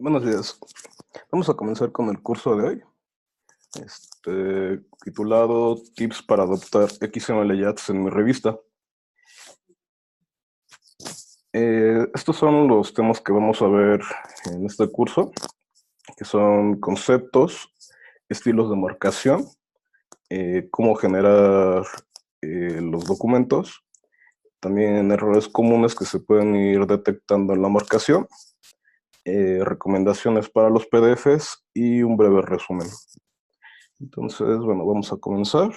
Buenos días. Vamos a comenzar con el curso de hoy, titulado Tips para adoptar XML Jats en mi revista. Estos son los temas que vamos a ver en este curso, que son conceptos, estilos de marcación, cómo generar los documentos, también errores comunes que se pueden ir detectando en la marcación, recomendaciones para los PDFs y un breve resumen. Entonces, bueno, vamos a comenzar.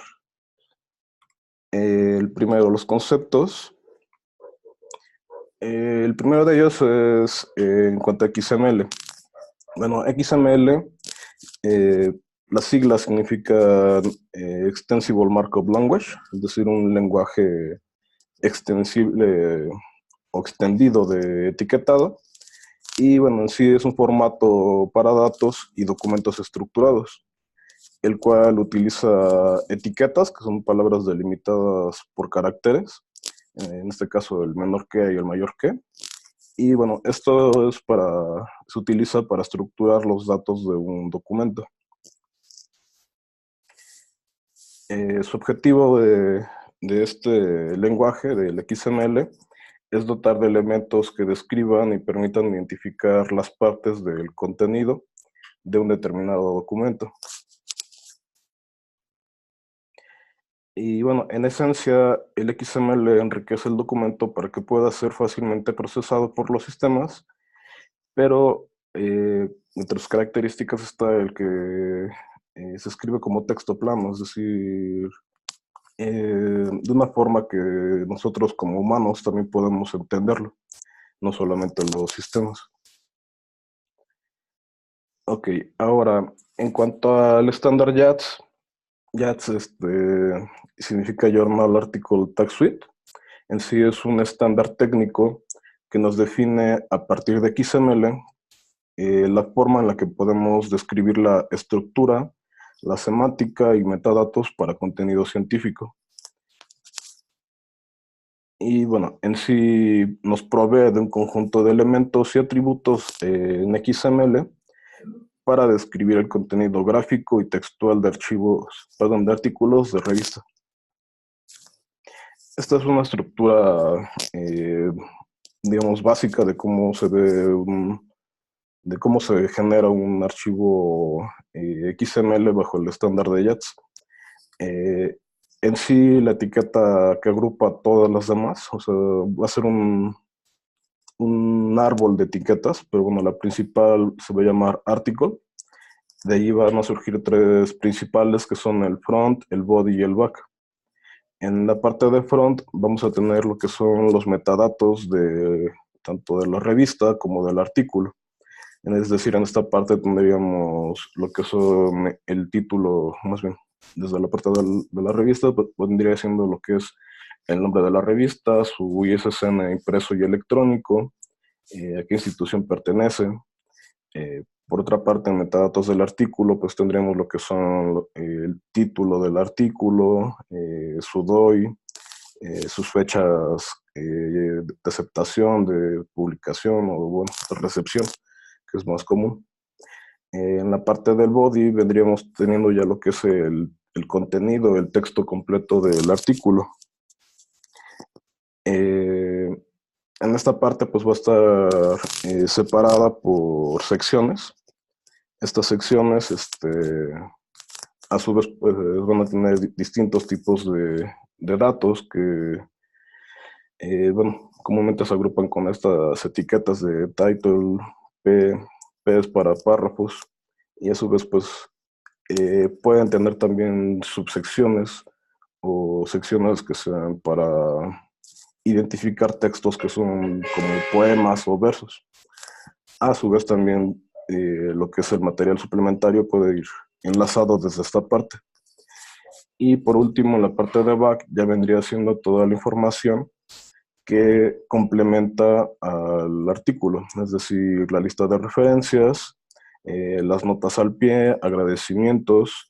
El primero, los conceptos. El primero de ellos es en cuanto a XML. Bueno, XML, las siglas significan Extensible Markup Language, es decir, un lenguaje extensible o extendido de etiquetado. Y bueno, en sí es un formato para datos y documentos estructurados, el cual utiliza etiquetas, que son palabras delimitadas por caracteres, en este caso el menor que y el mayor que. Y bueno, esto se utiliza para estructurar los datos de un documento. Su objetivo de este lenguaje, del XML, es dotar de elementos que describan y permitan identificar las partes del contenido de un determinado documento. Y bueno, en esencia, el XML enriquece el documento para que pueda ser fácilmente procesado por los sistemas, pero entre sus características está el que se escribe como texto plano, es decir, de una forma que nosotros como humanos también podemos entenderlo, no solamente los sistemas. Ok, ahora, en cuanto al estándar JATS significa Journal Article Tag Suite. En sí es un estándar técnico que nos define a partir de XML la forma en la que podemos describir la estructura, la semántica y metadatos para contenido científico. Y bueno, en sí nos provee de un conjunto de elementos y atributos en XML para describir el contenido gráfico y textual de de artículos de revista. Esta es una estructura, digamos, básica de cómo se ve de cómo se genera un archivo XML bajo el estándar de JATS. En sí, la etiqueta que agrupa todas las demás, o sea, va a ser un árbol de etiquetas, pero bueno, la principal se va a llamar article. De ahí van a surgir tres principales que son el front, el body y el back. En la parte de front vamos a tener lo que son los metadatos de tanto de la revista como del artículo. Es decir, en esta parte tendríamos lo que son el título, más bien, desde la parte de la revista, vendría siendo lo que es el nombre de la revista, su ISSN impreso y electrónico, a qué institución pertenece. Por otra parte, en metadatos del artículo, pues tendríamos lo que son el título del artículo, su DOI, sus fechas de aceptación, de publicación o bueno, de recepción, que es más común. En la parte del body vendríamos teniendo ya lo que es el contenido, el texto completo del artículo. En esta parte pues va a estar separada por secciones. Estas secciones a su vez pues, van a tener distintos tipos de datos que bueno, comúnmente se agrupan con estas etiquetas de title, P es para párrafos, y a su vez pues pueden tener también subsecciones o secciones que sean para identificar textos que son como poemas o versos. A su vez también lo que es el material suplementario puede ir enlazado desde esta parte. Y por último, en la parte de back ya vendría siendo toda la información que complementa al artículo, es decir, la lista de referencias, las notas al pie, agradecimientos,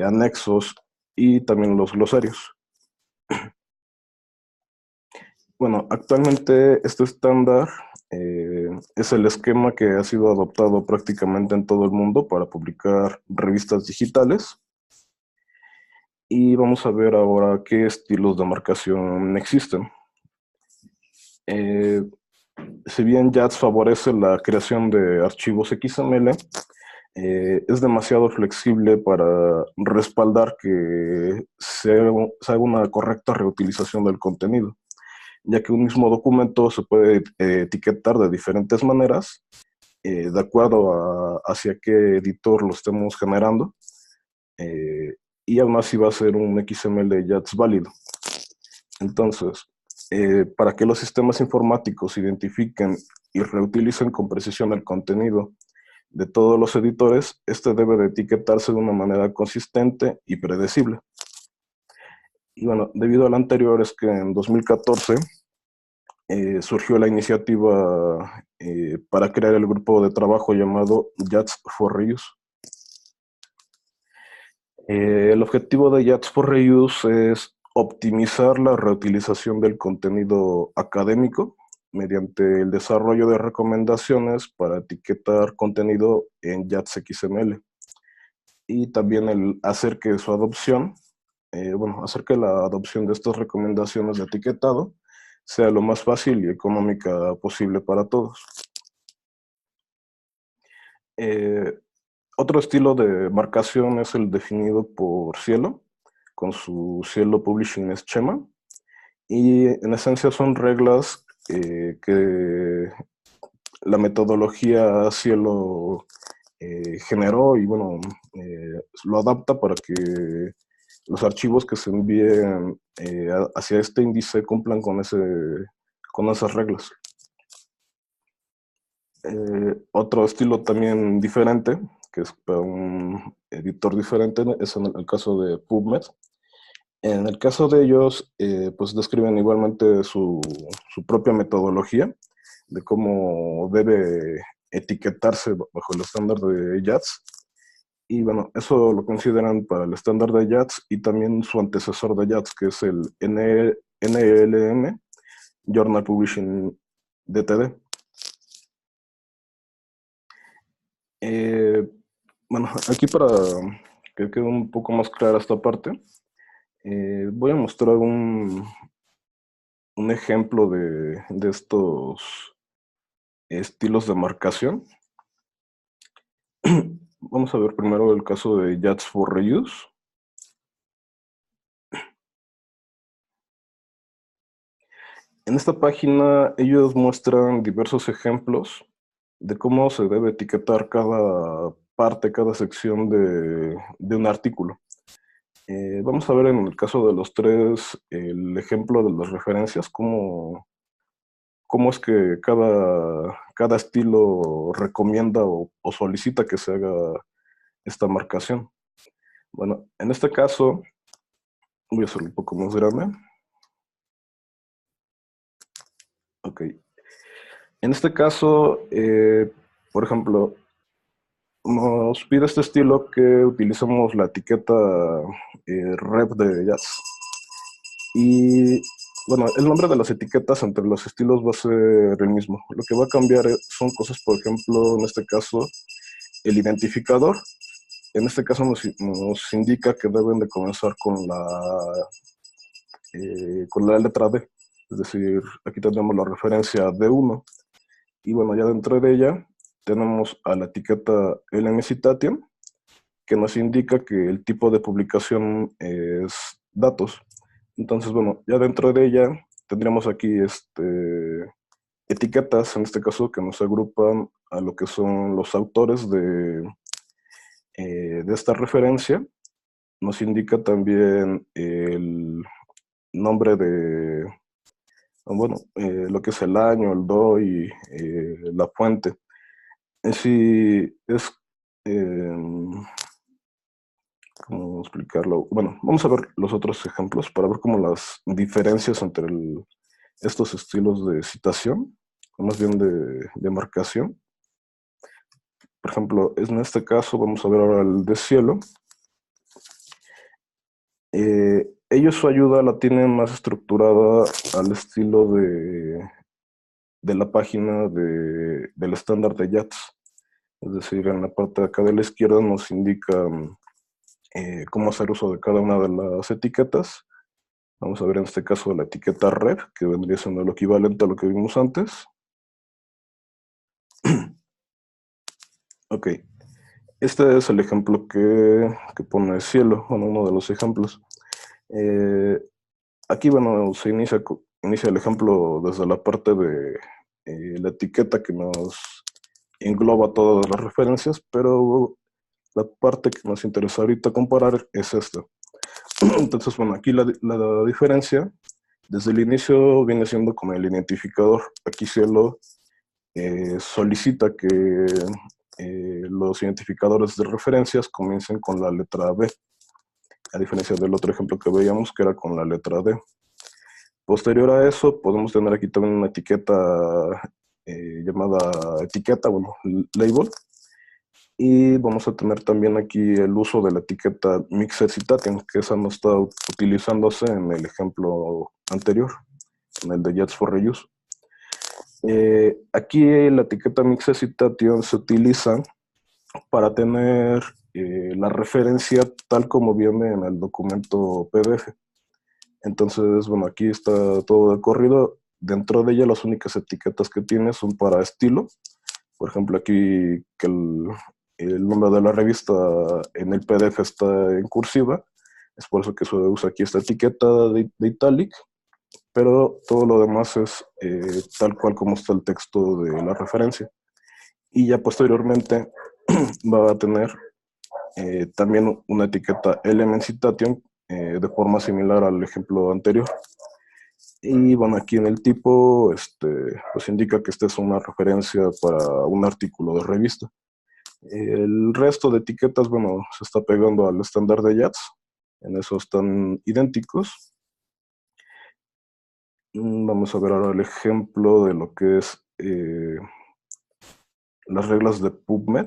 anexos y también los glosarios. Bueno, actualmente este estándar es el esquema que ha sido adoptado prácticamente en todo el mundo para publicar revistas digitales. Y vamos a ver ahora qué estilos de marcación existen. Si bien JATS favorece la creación de archivos XML, es demasiado flexible para respaldar que se haga una correcta reutilización del contenido, ya que un mismo documento se puede etiquetar de diferentes maneras, de acuerdo hacia qué editor lo estemos generando, y aún así va a ser un XML JATS válido. Entonces, para que los sistemas informáticos identifiquen y reutilicen con precisión el contenido de todos los editores, este debe de etiquetarse de una manera consistente y predecible. Y bueno, debido al anterior es que en 2014 surgió la iniciativa para crear el grupo de trabajo llamado JATS for Reuse. El objetivo de JATS for Reuse es optimizar la reutilización del contenido académico mediante el desarrollo de recomendaciones para etiquetar contenido en JATS XML y también el hacer que su adopción, hacer que la adopción de estas recomendaciones de etiquetado sea lo más fácil y económica posible para todos. Otro estilo de marcación es el definido por Cielo, con su Cielo Publishing Schema, y en esencia son reglas que la metodología Cielo generó y bueno, lo adapta para que los archivos que se envíen hacia este índice cumplan con esas reglas. Otro estilo también diferente, que es para un editor diferente, es en el caso de PubMed. En el caso de ellos, pues describen igualmente su propia metodología de cómo debe etiquetarse bajo el estándar de JATS. Y bueno, eso lo consideran para el estándar de JATS y también su antecesor de JATS, que es el NLM, Journal Publishing DTD. Bueno, aquí para que quede un poco más clara esta parte, voy a mostrar un ejemplo de estos estilos de marcación. Vamos a ver primero el caso de JATS for Reuse. En esta página ellos muestran diversos ejemplos de cómo se debe etiquetar cada parte, cada sección de un artículo. Vamos a ver en el caso de los tres el ejemplo de las referencias, cómo es que cada estilo recomienda o solicita que se haga esta marcación. Bueno, en este caso, voy a hacerlo un poco más grande. Ok. En este caso, por ejemplo, nos pide este estilo que utilicemos la etiqueta rep de jazz. Y bueno, el nombre de las etiquetas entre los estilos va a ser el mismo. Lo que va a cambiar son cosas, por ejemplo, en este caso, el identificador. En este caso nos indica que deben de comenzar con la letra D. Es decir, aquí tenemos la referencia D1. Y bueno, ya dentro de ella tenemos a la etiqueta LM Citation, que nos indica que el tipo de publicación es datos. Entonces, bueno, ya dentro de ella tendríamos aquí etiquetas, en este caso, que nos agrupan a lo que son los autores de esta referencia. Nos indica también el nombre de, bueno, lo que es el año, el DOI, la fuente. En sí es, ¿cómo explicarlo? Bueno, vamos a ver los otros ejemplos para ver cómo las diferencias entre estos estilos de citación, o más bien de marcación. Por ejemplo, en este caso vamos a ver ahora el de Cielo. Ellos su ayuda la tienen más estructurada al estilo de la página del estándar de YATS. Es decir, en la parte de acá de la izquierda nos indica cómo hacer uso de cada una de las etiquetas. Vamos a ver en este caso la etiqueta ref, que vendría siendo lo equivalente a lo que vimos antes. Ok, este es el ejemplo que pone Cielo, bueno, uno de los ejemplos. Aquí, bueno, se inicia el ejemplo desde la parte de la etiqueta que nos engloba todas las referencias, pero la parte que nos interesa ahorita comparar es esta. Entonces, bueno, aquí la diferencia desde el inicio viene siendo con el identificador. Aquí Cielo solicita que los identificadores de referencias comiencen con la letra B, a diferencia del otro ejemplo que veíamos que era con la letra D. Posterior a eso, podemos tener aquí también una etiqueta llamada etiqueta, bueno, label, y vamos a tener también aquí el uso de la etiqueta Mixed Citation, que esa no está utilizándose en el ejemplo anterior, en el de Jets for Reuse. Aquí la etiqueta Mixed Citation se utiliza para tener la referencia tal como viene en el documento PDF. Entonces, bueno, aquí está todo de corrido. Dentro de ella las únicas etiquetas que tiene son para estilo. Por ejemplo, aquí que el nombre de la revista en el PDF está en cursiva. Es por eso que se usa aquí esta etiqueta de italic. Pero todo lo demás es tal cual como está el texto de la referencia. Y ya posteriormente va a tener también una etiqueta element citation de forma similar al ejemplo anterior. Y bueno, aquí en el tipo, pues indica que esta es una referencia para un artículo de revista. El resto de etiquetas, bueno, se está pegando al estándar de YATS. En eso están idénticos. Vamos a ver ahora el ejemplo de lo que es las reglas de PubMed.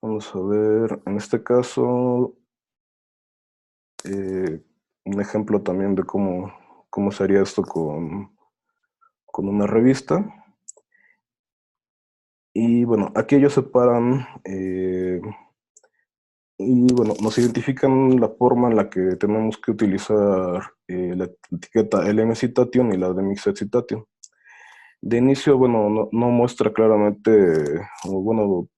Vamos a ver, en este caso, un ejemplo también de cómo se haría esto con una revista. Y bueno, aquí ellos separan y bueno, nos identifican la forma en la que tenemos que utilizar la etiqueta LM Citation y la de Mixed Citation. De inicio, bueno, no muestra claramente, o bueno,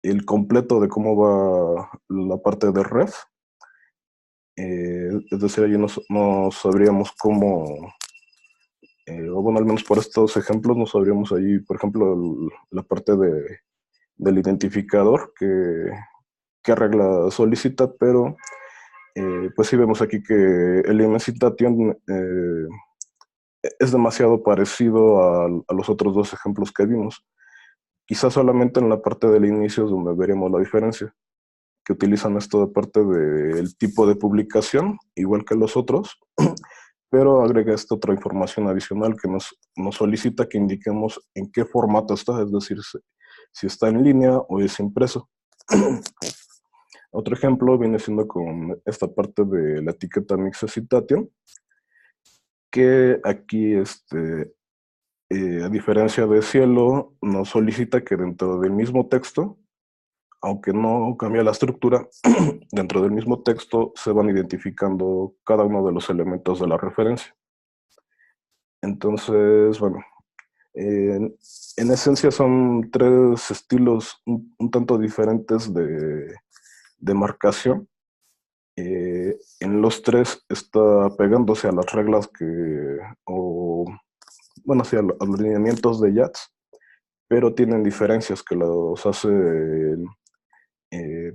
el completo de cómo va la parte de ref. Es decir, allí no sabríamos cómo, o bueno, al menos por estos ejemplos, no sabríamos allí, por ejemplo, la parte del identificador, qué regla solicita, pero pues sí vemos aquí que el IM Citation es demasiado parecido a los otros dos ejemplos que vimos. Quizás solamente en la parte del inicio es donde veremos la diferencia, que utilizan esto de parte del tipo de publicación, igual que los otros, pero agrega esta otra información adicional que nos solicita que indiquemos en qué formato está, es decir, si está en línea o es impreso. Otro ejemplo viene siendo con esta parte de la etiqueta Mixed Citation, que aquí, a diferencia de Cielo, nos solicita que dentro del mismo texto, aunque no cambia la estructura, dentro del mismo texto se van identificando cada uno de los elementos de la referencia. Entonces, bueno, en esencia son tres estilos un tanto diferentes de marcación. En los tres está pegándose a las reglas o bueno, sí, a los lineamientos de YATS, pero tienen diferencias que los hace,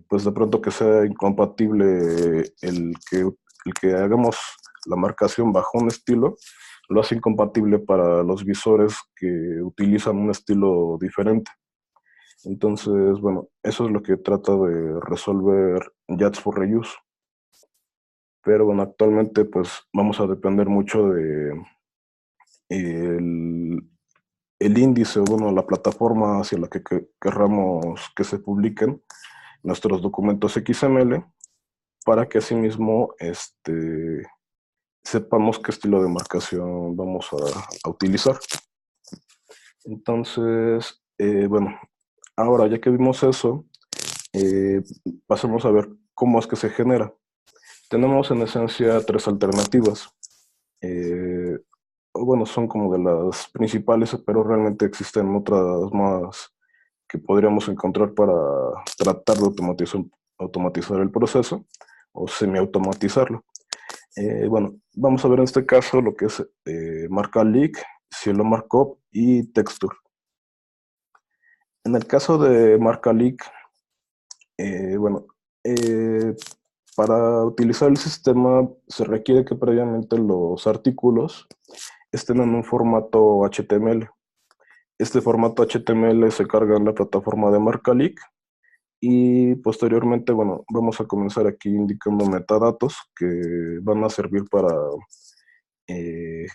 pues de pronto que sea incompatible el que hagamos la marcación bajo un estilo, lo hace incompatible para los visores que utilizan un estilo diferente. Entonces, bueno, eso es lo que trata de resolver YATS for Reuse. Pero bueno, actualmente pues vamos a depender mucho de el índice, bueno, la plataforma hacia la que querramos que se publiquen nuestros documentos XML. para que asimismo sepamos qué estilo de marcación vamos a utilizar. Entonces, bueno, ahora ya que vimos eso, pasemos a ver cómo es que se genera. Tenemos en esencia tres alternativas. Bueno, son como de las principales, pero realmente existen otras más que podríamos encontrar para tratar de automatizar el proceso o semi-automatizarlo. Bueno, vamos a ver en este caso lo que es marca leak, cielo markup y texture. En el caso de marca leak, bueno, para utilizar el sistema se requiere que previamente los artículos estén en un formato HTML. Este formato HTML se carga en la plataforma de marca leak y posteriormente, bueno, vamos a comenzar aquí indicando metadatos que van a servir eh,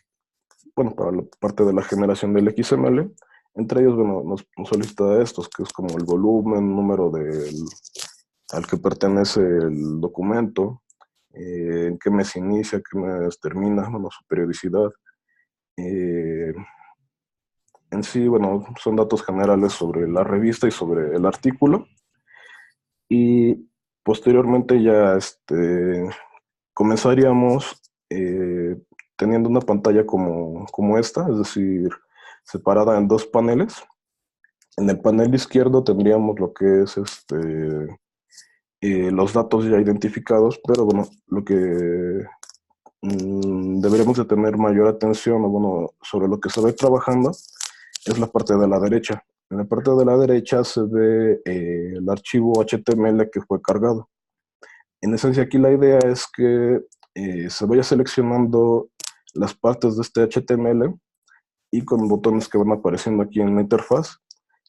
bueno, para la parte de la generación del XML. Entre ellos, bueno, nos solicita estos, que es como el volumen, número al que pertenece el documento, en qué mes inicia, qué mes termina, bueno, su periodicidad. En sí, bueno, son datos generales sobre la revista y sobre el artículo. Y posteriormente ya comenzaríamos teniendo una pantalla como esta, es decir, separada en dos paneles. En el panel izquierdo tendríamos lo que es los datos ya identificados, pero bueno, lo que deberíamos de tener mayor atención, o bueno, sobre lo que se va trabajando, es la parte de la derecha. En la parte de la derecha se ve el archivo HTML que fue cargado. En esencia aquí la idea es que se vaya seleccionando las partes de este HTML y con botones que van apareciendo aquí en la interfaz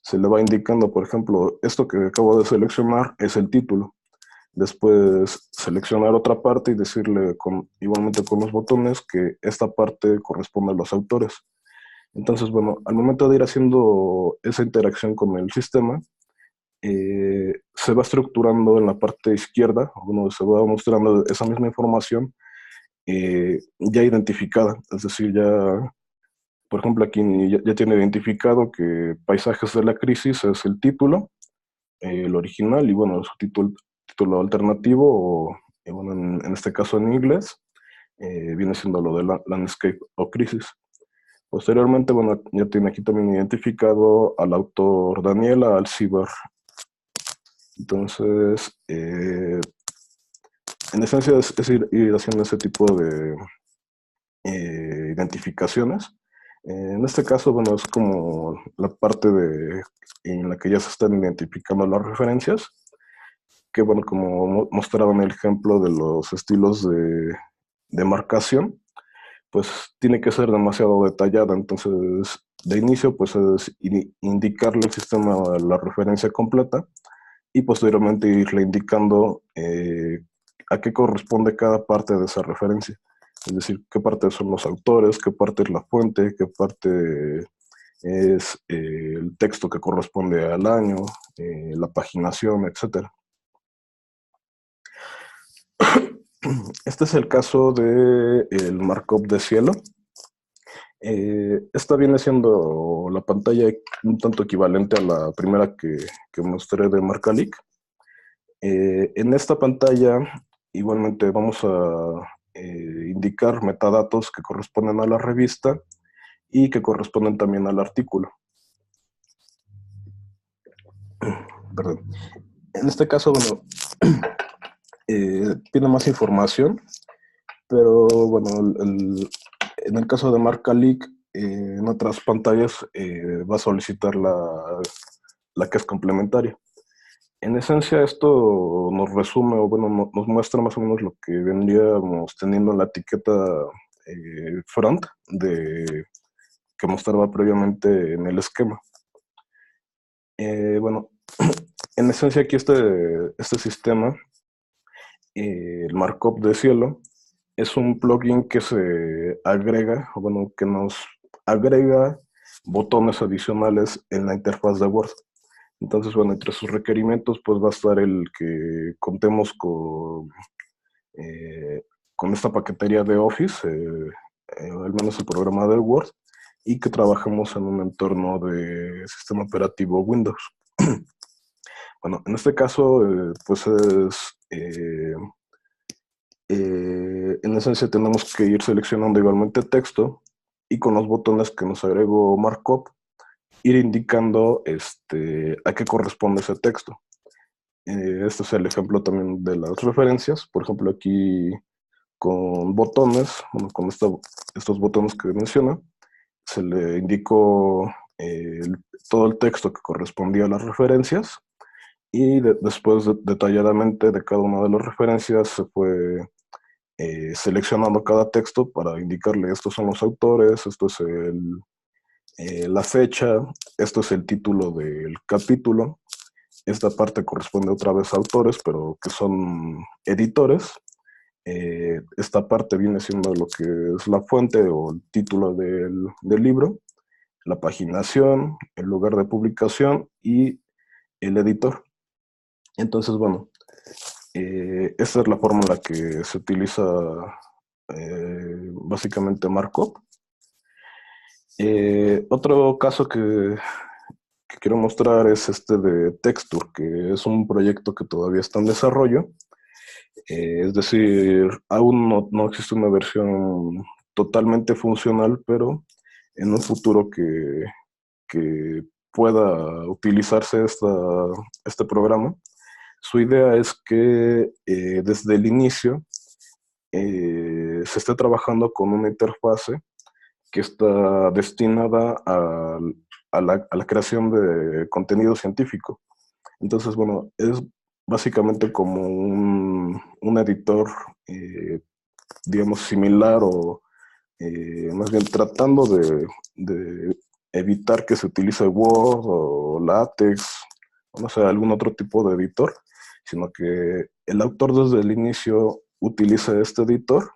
se le va indicando, por ejemplo, esto que acabo de seleccionar es el título. Después seleccionar otra parte y decirle igualmente con los botones que esta parte corresponde a los autores. Entonces, bueno, al momento de ir haciendo esa interacción con el sistema, se va estructurando en la parte izquierda, bueno, se va mostrando esa misma información ya identificada. Es decir, ya, por ejemplo, aquí ya tiene identificado que Paisajes de la Crisis es el título, el original, y bueno, su título alternativo, o bueno, en este caso en inglés, viene siendo lo de Landscape o Crisis. Posteriormente, bueno, ya tiene aquí también identificado al autor Daniela Alcibar. Entonces, en esencia es ir haciendo ese tipo de identificaciones. En este caso, bueno, es como la parte en la que ya se están identificando las referencias, que bueno, como mostraba en el ejemplo de los estilos de marcación, pues tiene que ser demasiado detallada. Entonces, de inicio, pues es indicarle al sistema la referencia completa y posteriormente irle indicando a qué corresponde cada parte de esa referencia. Es decir, qué parte son los autores, qué parte es la fuente, qué parte es el texto que corresponde al año, la paginación, etc. Este es el caso del markup de cielo. Esta viene siendo la pantalla un tanto equivalente a la primera que mostré de Marcalic. En esta pantalla igualmente vamos a indicar metadatos que corresponden a la revista y que corresponden también al artículo. Perdón. En este caso, bueno, tiene más información, pero bueno, en el caso de Marcalic, en otras pantallas va a solicitar la que es complementaria. En esencia, esto nos resume, o bueno, nos muestra más o menos lo que vendríamos teniendo en la etiqueta front que mostraba previamente en el esquema. Bueno, en esencia aquí este sistema, el markup de cielo, es un plugin que se agrega, o bueno, que nos agrega botones adicionales en la interfaz de Word. Entonces, bueno, entre sus requerimientos, pues va a estar el que contemos con con esta paquetería de Office, al menos el programa de Word, y que trabajamos en un entorno de sistema operativo Windows. Bueno, en este caso, pues en esencia tenemos que ir seleccionando igualmente texto y con los botones que nos agregó Markup, ir indicando a qué corresponde ese texto. Este es el ejemplo también de las referencias. Por ejemplo, aquí con botones, bueno, con estos botones que menciona, se le indicó todo el texto que correspondía a las referencias y después detalladamente de cada una de las referencias se fue seleccionando cada texto para indicarle estos son los autores, esto es la fecha, esto es el título del capítulo, esta parte corresponde otra vez a autores, pero que son editores. Esta parte viene siendo lo que es la fuente o el título del libro, la paginación, el lugar de publicación y el editor. Entonces, bueno, esta es la forma en la que se utiliza básicamente Markup. Otro caso que quiero mostrar es este de Texture, que es un proyecto que todavía está en desarrollo. Es decir, aún no existe una versión totalmente funcional, pero en un futuro que pueda utilizarse este programa, su idea es que desde el inicio se esté trabajando con una interfase que está destinada a la creación de contenido científico. Entonces, bueno, es básicamente como un editor, digamos, similar o más bien tratando de evitar que se utilice Word o LaTeX, o no sé, algún otro tipo de editor, sino que el autor desde el inicio utilice este editor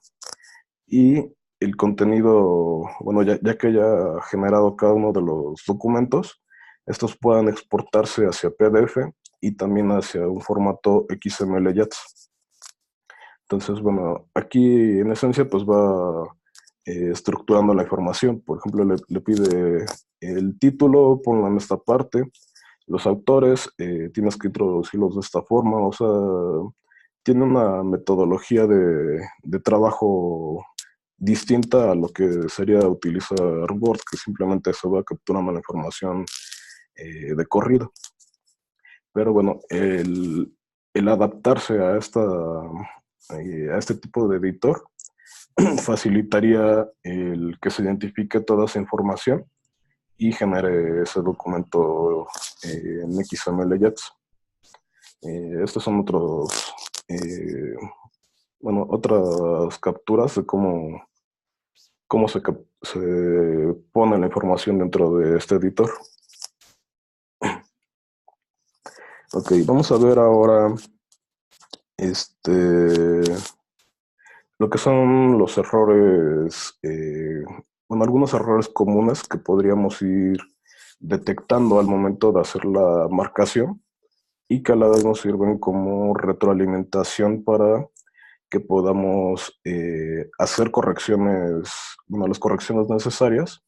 y el contenido, bueno, ya que haya generado cada uno de los documentos, estos puedan exportarse hacia PDF y también hacia un formato XML-JATS. Entonces, bueno, aquí en esencia pues va estructurando la información. Por ejemplo, le pide el título, ponlo en esta parte, los autores, tienes que introducirlos de esta forma, o sea, tiene una metodología de trabajo distinta a lo que sería utilizar Word, que simplemente se va capturando la información de corrido. Pero bueno, el adaptarse a este tipo de editor facilitaría el que se identifique toda esa información y genere ese documento en XML-JATS. Estos son otras capturas de cómo se pone la información dentro de este editor. Ok, vamos a ver ahora lo que son los errores, algunos errores comunes que podríamos ir detectando al momento de hacer la marcación y que a la vez nos sirven como retroalimentación para que podamos hacer correcciones, bueno, las correcciones necesarias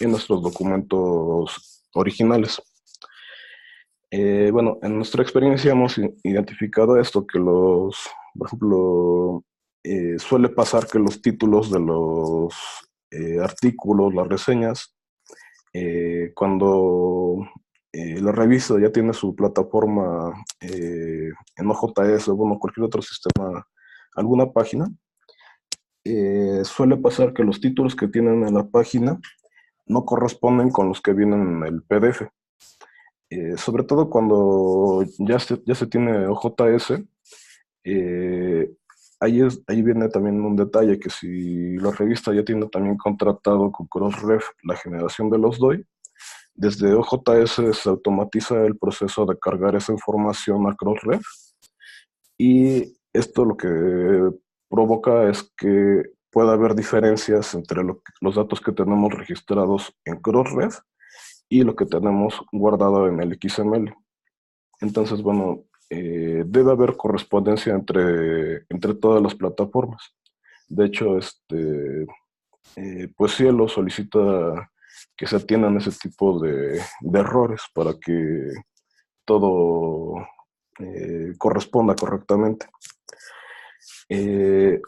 en nuestros documentos originales. Bueno, en nuestra experiencia hemos identificado esto, que por ejemplo, suele pasar que los títulos de los artículos, las reseñas, cuando la revista ya tiene su plataforma en OJS o bueno, cualquier otro sistema, alguna página, suele pasar que los títulos que tienen en la página no corresponden con los que vienen en el PDF. Sobre todo cuando ya se tiene OJS, ahí viene también un detalle, que si la revista ya tiene también contratado con Crossref la generación de los DOI, desde OJS se automatiza el proceso de cargar esa información a Crossref y esto lo que provoca es que pueda haber diferencias entre los datos que tenemos registrados en Crossref y lo que tenemos guardado en el XML. Entonces, bueno, debe haber correspondencia entre todas las plataformas. De hecho, pues Cielo solicita que se atiendan ese tipo de errores para que todo corresponda correctamente.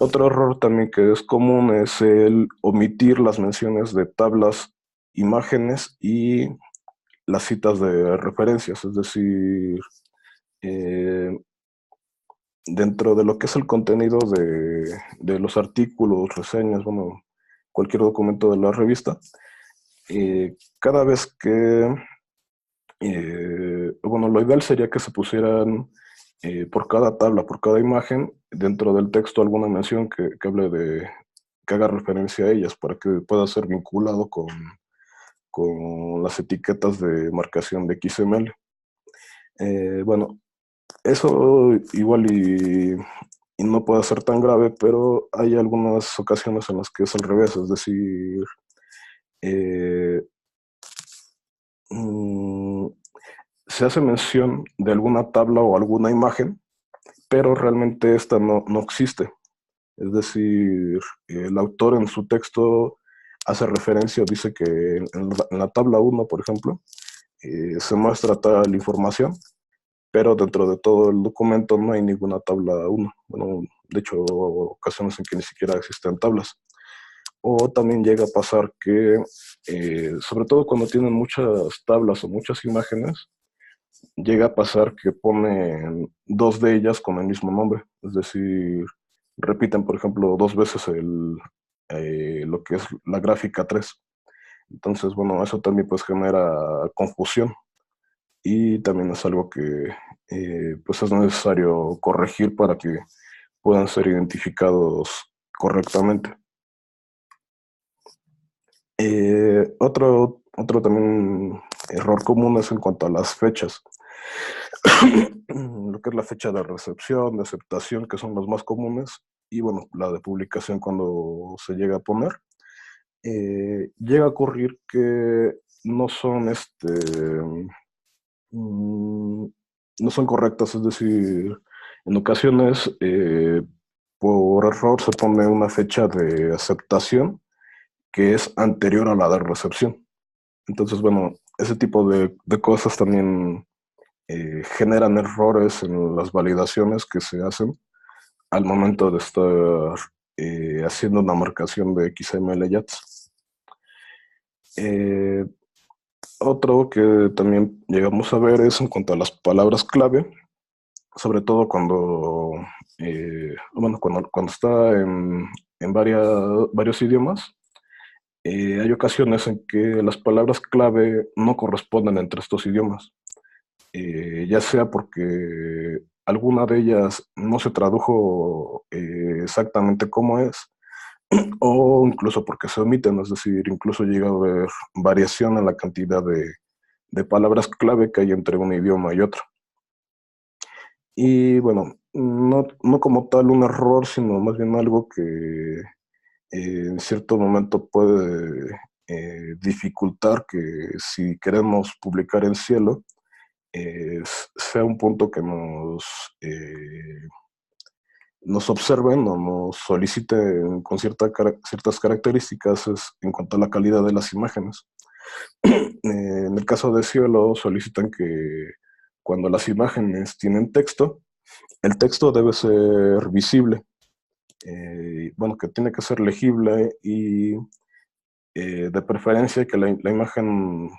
Otro error también que es común es el omitir las menciones de tablas, imágenes y las citas de referencias, es decir, eh, dentro de lo que es el contenido de los artículos, reseñas, bueno, cualquier documento de la revista, cada vez que, bueno, lo ideal sería que se pusieran por cada tabla, por cada imagen, dentro del texto alguna mención que hable que haga referencia a ellas para que pueda ser vinculado con las etiquetas de marcación de XML. Bueno, eso igual y no puede ser tan grave, pero hay algunas ocasiones en las que es al revés, es decir, eh, mm, se hace mención de alguna tabla o alguna imagen, pero realmente esta no existe. Es decir, el autor en su texto hace referencia o dice que en la tabla 1, por ejemplo, se muestra tal información, pero dentro de todo el documento no hay ninguna tabla 1. Bueno, de hecho, ocasiones en que ni siquiera existen tablas. O también llega a pasar que, sobre todo cuando tienen muchas tablas o muchas imágenes, llega a pasar que ponen dos de ellas con el mismo nombre. Es decir, repiten, por ejemplo, dos veces lo que es la gráfica 3. Entonces, bueno, eso también pues genera confusión y también es algo que pues es necesario corregir para que puedan ser identificados correctamente. Otro también error común es en cuanto a las fechas. Lo que es la fecha de recepción, de aceptación, que son las más comunes, y bueno, la de publicación cuando se llega a poner. Llega a ocurrir que no son, mm, no son correctas, es decir, en ocasiones por error se pone una fecha de aceptación que es anterior a la de recepción. Entonces, bueno, ese tipo de cosas también generan errores en las validaciones que se hacen al momento de estar haciendo una marcación de XML JATS. Eh, Otro que también llegamos a ver es en cuanto a las palabras clave, sobre todo cuando está en varios idiomas. Hay ocasiones en que las palabras clave no corresponden entre estos idiomas, ya sea porque alguna de ellas no se tradujo exactamente como es, o incluso porque se omiten, es decir, incluso llega a haber variación en la cantidad de palabras clave que hay entre un idioma y otro. Y bueno, no como tal un error, sino más bien algo que en cierto momento puede dificultar que si queremos publicar en Cielo, sea un punto que nos observen o nos soliciten con ciertas características en cuanto a la calidad de las imágenes. En el caso de Cielo solicitan que cuando las imágenes tienen texto, el texto debe ser visible, bueno, que tiene que ser legible y de preferencia que la imagen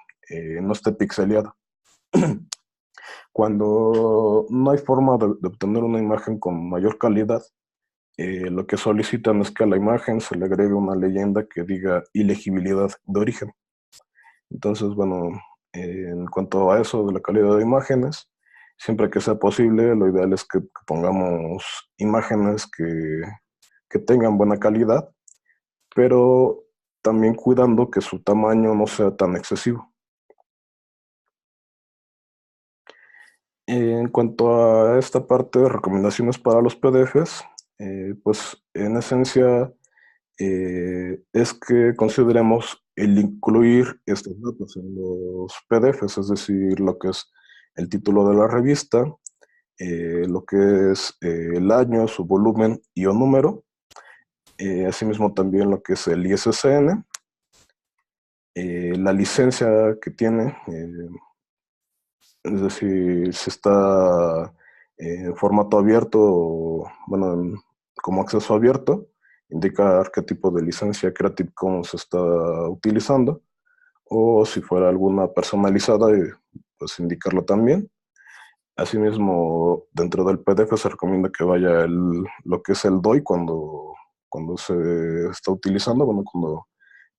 no esté pixeleada. Cuando no hay forma de obtener una imagen con mayor calidad, lo que solicitan es que a la imagen se le agregue una leyenda que diga ilegibilidad de origen. Entonces, bueno, en cuanto a eso de la calidad de imágenes, siempre que sea posible, lo ideal es que pongamos imágenes que tengan buena calidad, pero también cuidando que su tamaño no sea tan excesivo. En cuanto a esta parte de recomendaciones para los PDFs, pues en esencia es que consideremos el incluir estos datos en los PDFs, es decir, lo que es el título de la revista, lo que es el año, su volumen y o número, asimismo también lo que es el ISSN, la licencia que tiene, es decir, si está en formato abierto o, bueno, como acceso abierto, indicar qué tipo de licencia Creative Commons se está utilizando, o si fuera alguna personalizada, pues indicarlo también. Asimismo, dentro del PDF se recomienda que vaya lo que es el DOI cuando se está utilizando, bueno, cuando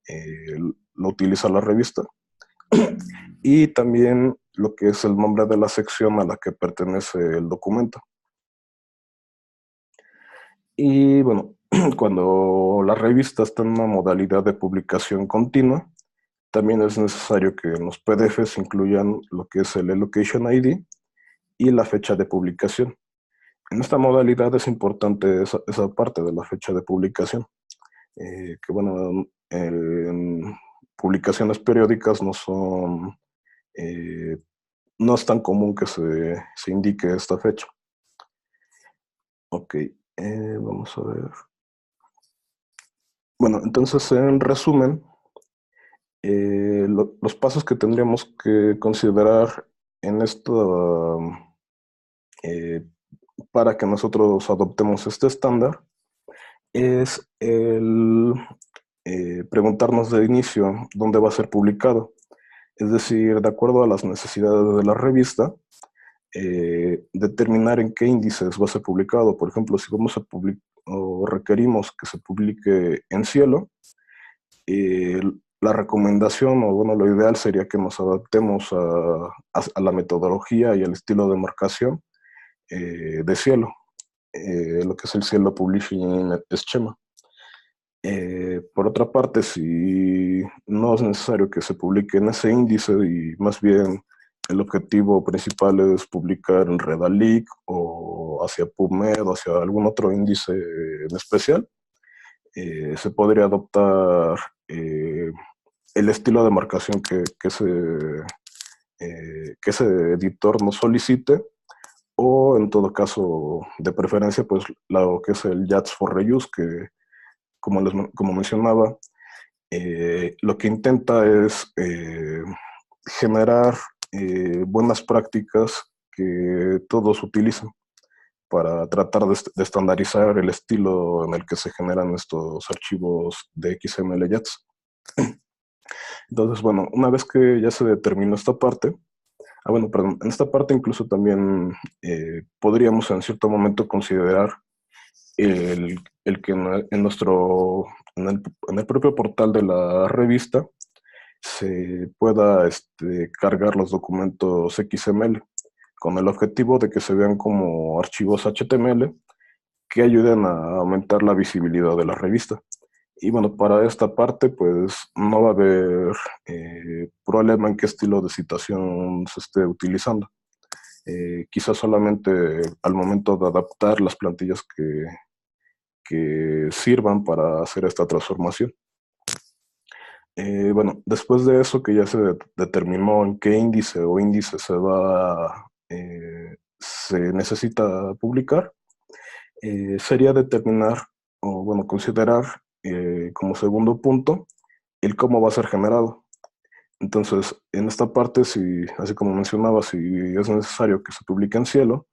eh, lo utiliza la revista, y también lo que es el nombre de la sección a la que pertenece el documento. Y bueno, cuando la revista está en una modalidad de publicación continua, también es necesario que en los PDFs incluyan lo que es el Allocation ID y la fecha de publicación. En esta modalidad es importante esa parte de la fecha de publicación, que bueno, en publicaciones periódicas eh, no es tan común que se indique esta fecha. Ok, vamos a ver. Bueno, entonces en resumen, los pasos que tendríamos que considerar en esto eh, para que nosotros adoptemos este estándar es el preguntarnos de inicio dónde va a ser publicado. Es decir, de acuerdo a las necesidades de la revista, determinar en qué índices va a ser publicado. Por ejemplo, si vamos a o requerimos que se publique en Cielo, eh, la recomendación, o bueno, lo ideal sería que nos adaptemos a la metodología y al estilo de marcación de Cielo, lo que es el Cielo Publishing Schema. Por otra parte, si no es necesario que se publique en ese índice y más bien el objetivo principal es publicar en Redalyc o hacia PubMed o hacia algún otro índice en especial, se podría adoptar el estilo de marcación que ese editor nos solicite, o en todo caso, de preferencia, pues lo que es el JATS for Reuse, que como mencionaba, lo que intenta es generar buenas prácticas que todos utilizan para tratar de estandarizar el estilo en el que se generan estos archivos de XML JATS. Entonces, bueno, una vez que ya se determinó esta parte, bueno, perdón, en esta parte incluso también podríamos en cierto momento considerar el que en el propio portal de la revista se pueda cargar los documentos XML con el objetivo de que se vean como archivos HTML que ayuden a aumentar la visibilidad de la revista. Y bueno, para esta parte, pues no va a haber problema en qué estilo de citación se esté utilizando. Quizás solamente al momento de adaptar las plantillas que sirvan para hacer esta transformación. Bueno, después de eso que ya se determinó en qué índice o índice se necesita publicar, sería determinar o bueno, considerar como segundo punto el cómo va a ser generado. Entonces, en esta parte, así como mencionaba, si es necesario que se publique en Cielo,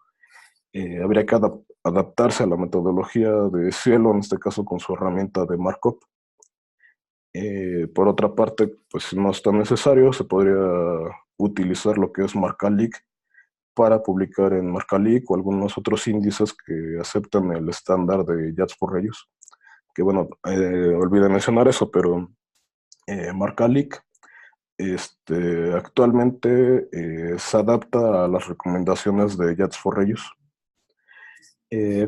habría que adaptarse a la metodología de Cielo, en este caso con su herramienta de markup. Por otra parte, pues si no es tan necesario, se podría utilizar lo que es Marcalic para publicar en Marcalic o algunos otros índices que aceptan el estándar de JATS for Reuse. Que bueno, olvidé mencionar eso, pero Marcalic actualmente se adapta a las recomendaciones de JATS for Reuse.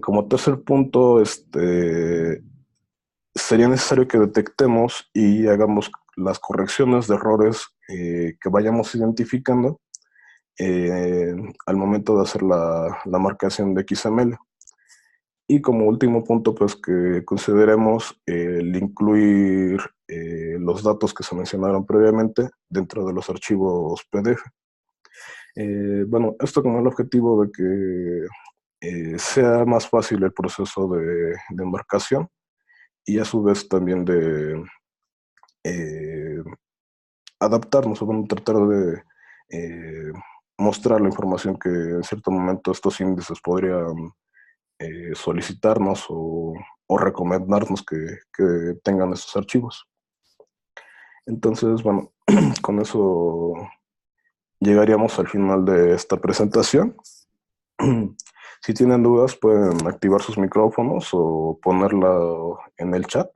Como tercer punto, sería necesario que detectemos y hagamos las correcciones de errores que vayamos identificando al momento de hacer la marcación de XML. Y como último punto, pues que consideremos el incluir los datos que se mencionaron previamente dentro de los archivos PDF. Bueno, esto con el objetivo de que sea más fácil el proceso de embarcación y a su vez también de eh, adaptarnos, o bueno, tratar de eh, mostrar la información que en cierto momento estos índices podrían solicitarnos o recomendarnos que tengan esos archivos. Entonces, bueno, con eso llegaríamos al final de esta presentación. Si tienen dudas, pueden activar sus micrófonos o ponerla en el chat.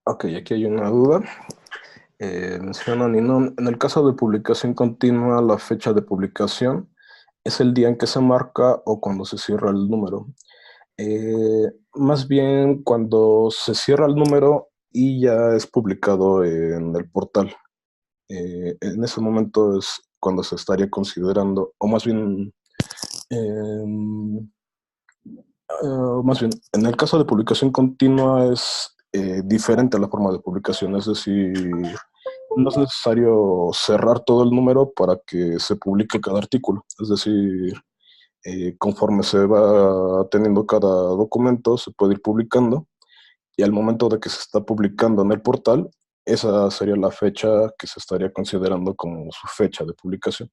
Ok, aquí hay una duda. Mencionan, y no, en el caso de publicación continua, la fecha de publicación es el día en que se marca o cuando se cierra el número. Más bien cuando se cierra el número y ya es publicado en el portal. En ese momento es cuando se estaría considerando, o más bien, en el caso de publicación continua es diferente a la forma de publicación, es decir, no es necesario cerrar todo el número para que se publique cada artículo, es decir, conforme se va teniendo cada documento, se puede ir publicando y al momento de que se está publicando en el portal, esa sería la fecha que se estaría considerando como su fecha de publicación.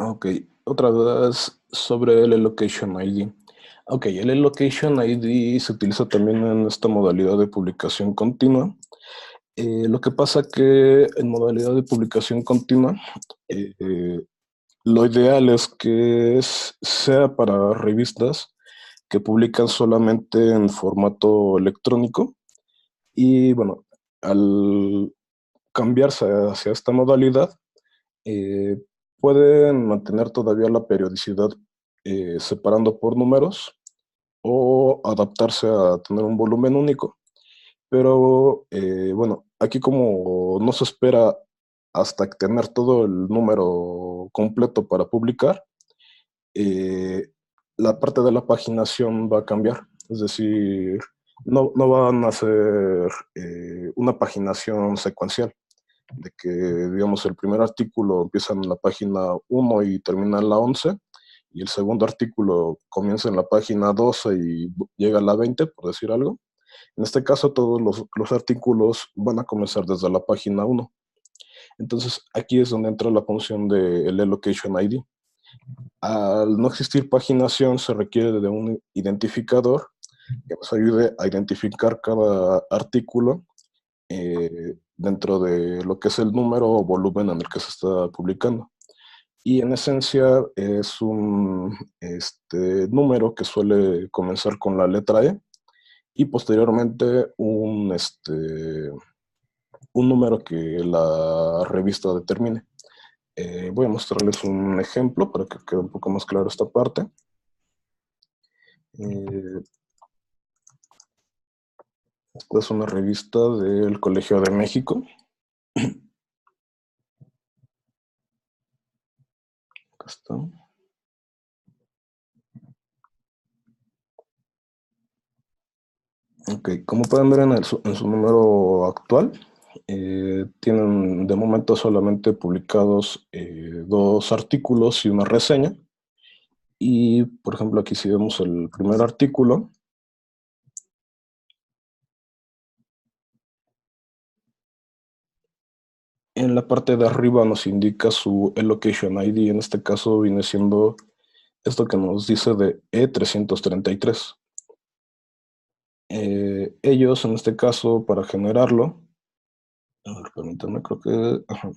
Ok, otra duda es sobre el Location ID. Ok, el Location ID se utiliza también en esta modalidad de publicación continua. Lo que pasa que en modalidad de publicación continua, eh, lo ideal es que sea para revistas que publican solamente en formato electrónico y bueno, al cambiarse hacia esta modalidad, eh, pueden mantener todavía la periodicidad separando por números o adaptarse a tener un volumen único. Pero bueno, aquí como no se espera hasta tener todo el número completo para publicar, eh, la parte de la paginación va a cambiar. Es decir, no van a hacer una paginación secuencial, de que, digamos, el primer artículo empieza en la página 1 y termina en la 11, y el segundo artículo comienza en la página 12 y llega a la 20, por decir algo. En este caso, todos los artículos van a comenzar desde la página 1. Entonces, aquí es donde entra la función del Location ID. Al no existir paginación, se requiere de un identificador que nos ayude a identificar cada artículo dentro de lo que es el número o volumen en el que se está publicando. Y en esencia es un número que suele comenzar con la letra E y posteriormente un número que la revista determine. Voy a mostrarles un ejemplo para que quede un poco más claro esta parte. Eh, Esta es una revista del Colegio de México. Acá está. Ok, como pueden ver en su número actual, tienen de momento solamente publicados 2 artículos y una reseña. Y, por ejemplo, aquí si vemos el primer artículo, en la parte de arriba nos indica su Location ID, en este caso viene siendo esto que nos dice de E333. Ellos, en este caso, para generarlo, a ver, permítanme, creo que, ajá.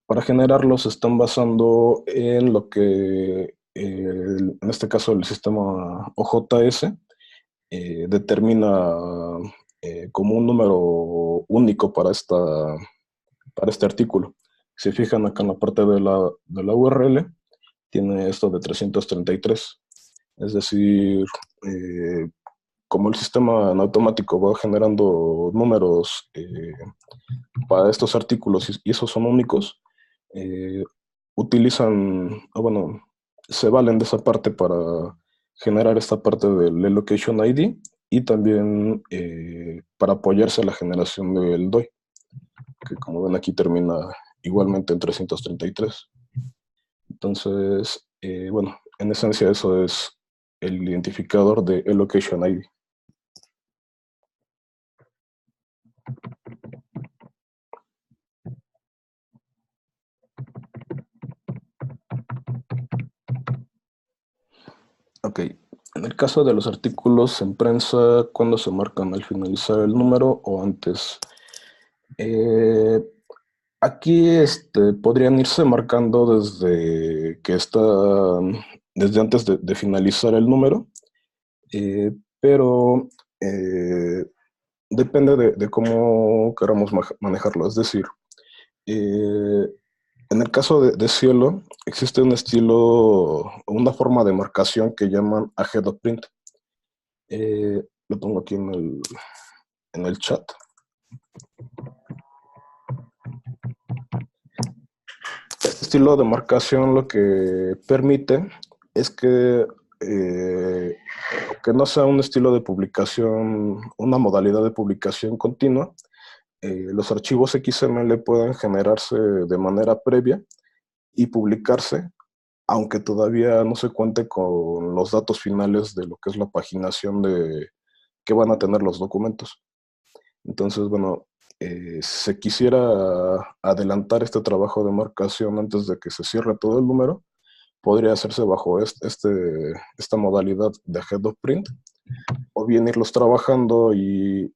Para generarlo se están basando en lo que, en este caso, el sistema OJS determina como un número único para este artículo. Si fijan acá en la parte de la URL, tiene esto de 333. Es decir, eh, como el sistema en automático va generando números para estos artículos y esos son únicos, eh, utilizan, bueno, se valen de esa parte para generar esta parte del Location ID y también para apoyarse a la generación del DOI, que como ven aquí termina igualmente en 333. Entonces, bueno, en esencia eso es el identificador de Location ID. Ok, en el caso de los artículos en prensa, ¿cuándo se marcan? ¿Al finalizar el número o antes? Eh, Aquí podrían irse marcando desde antes de finalizar el número, pero eh, depende de cómo queramos manejarlo. Es decir, eh, en el caso de Cielo, existe un estilo, una forma de marcación que llaman ahead of print. Lo pongo aquí en el chat. Este estilo de marcación lo que permite es que no sea un estilo de publicación, una modalidad de publicación continua, los archivos XML pueden generarse de manera previa y publicarse, aunque todavía no se cuente con los datos finales de lo que es la paginación que van a tener los documentos. Entonces, bueno, se quisiera adelantar este trabajo de marcación antes de que se cierre todo el número, podría hacerse bajo esta modalidad de head of print, o bien irlos trabajando y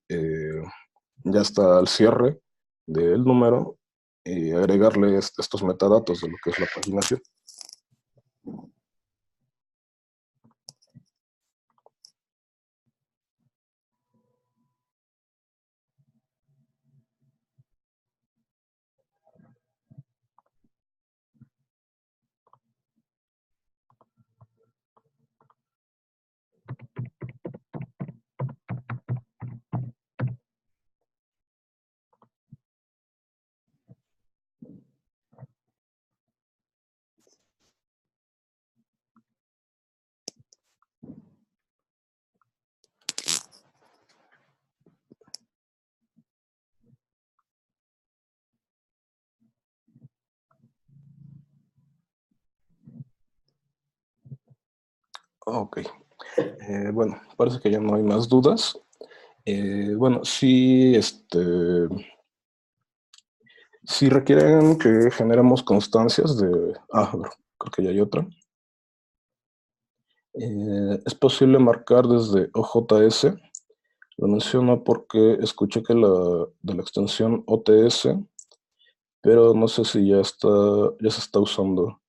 ya hasta el cierre del número y agregarle estos metadatos de lo que es la paginación. Ok, bueno, parece que ya no hay más dudas. Bueno, sí, Si requieren que generemos constancias de... a ver, creo que ya hay otra. Es posible marcar desde OJS. Lo menciono porque escuché que de la extensión OTS, pero no sé si ya se está usando.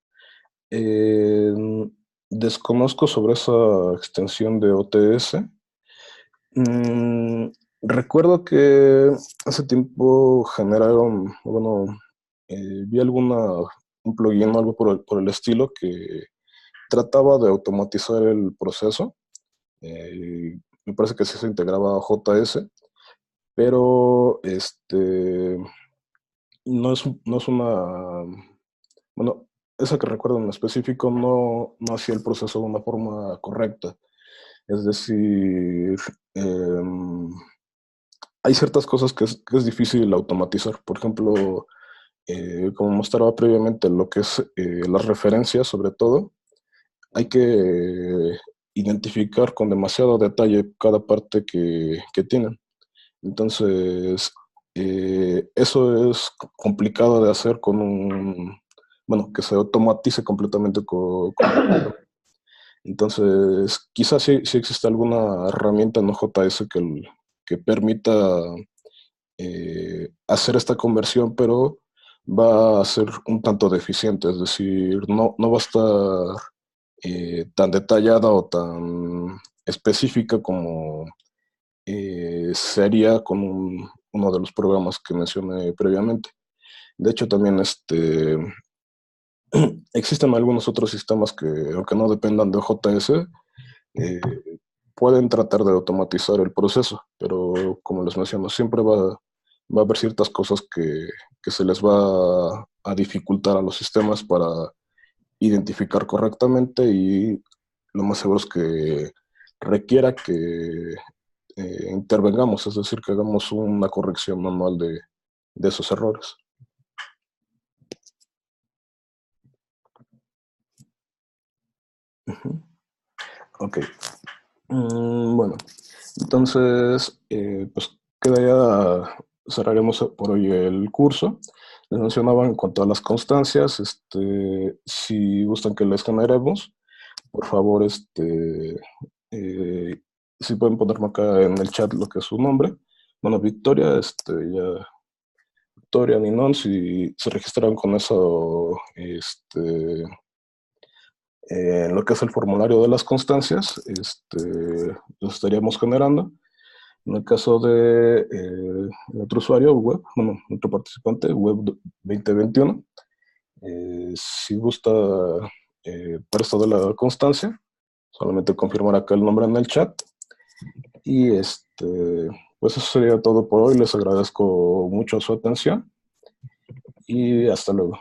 Eh, Desconozco sobre esa extensión de OTS. Mm, Recuerdo que hace tiempo generaron, bueno, vi un plugin o algo por el estilo que trataba de automatizar el proceso. Me parece que sí se integraba a JS, pero no es bueno, esa que recuerdo en específico no hacía el proceso de una forma correcta. Es decir, em, hay ciertas cosas que es difícil automatizar. Por ejemplo, como mostraba previamente, lo que es las referencias, sobre todo, hay que identificar con demasiado detalle cada parte que tienen. Entonces, eso es complicado de hacer bueno, que se automatice completamente con. Entonces, quizás sí existe alguna herramienta en OJS que permita hacer esta conversión, pero va a ser un tanto deficiente, es decir, no va a estar tan detallada o tan específica como sería con uno de los programas que mencioné previamente. De hecho, también existen algunos otros sistemas que, aunque no dependan de OJS, eh, pueden tratar de automatizar el proceso, pero como les menciono, siempre va a haber ciertas cosas que se les va a dificultar a los sistemas para identificar correctamente y lo más seguro es que requiera que intervengamos, es decir, que hagamos una corrección manual de esos errores. Ujú. Ok. Bueno, entonces, pues queda ya, cerraremos por hoy el curso. Les mencionaba en cuanto a las constancias, si gustan que les generemos, por favor, eh, si pueden ponerme acá en el chat lo que es su nombre. Bueno, Victoria, Victoria Ninón, si se registraron con eso, en lo que es el formulario de las constancias, los estaríamos generando. En el caso de otro usuario web, bueno, otro participante, web 2021, si gusta para esto de la constancia, solamente confirmar acá el nombre en el chat. Y pues eso sería todo por hoy. Les agradezco mucho su atención y hasta luego.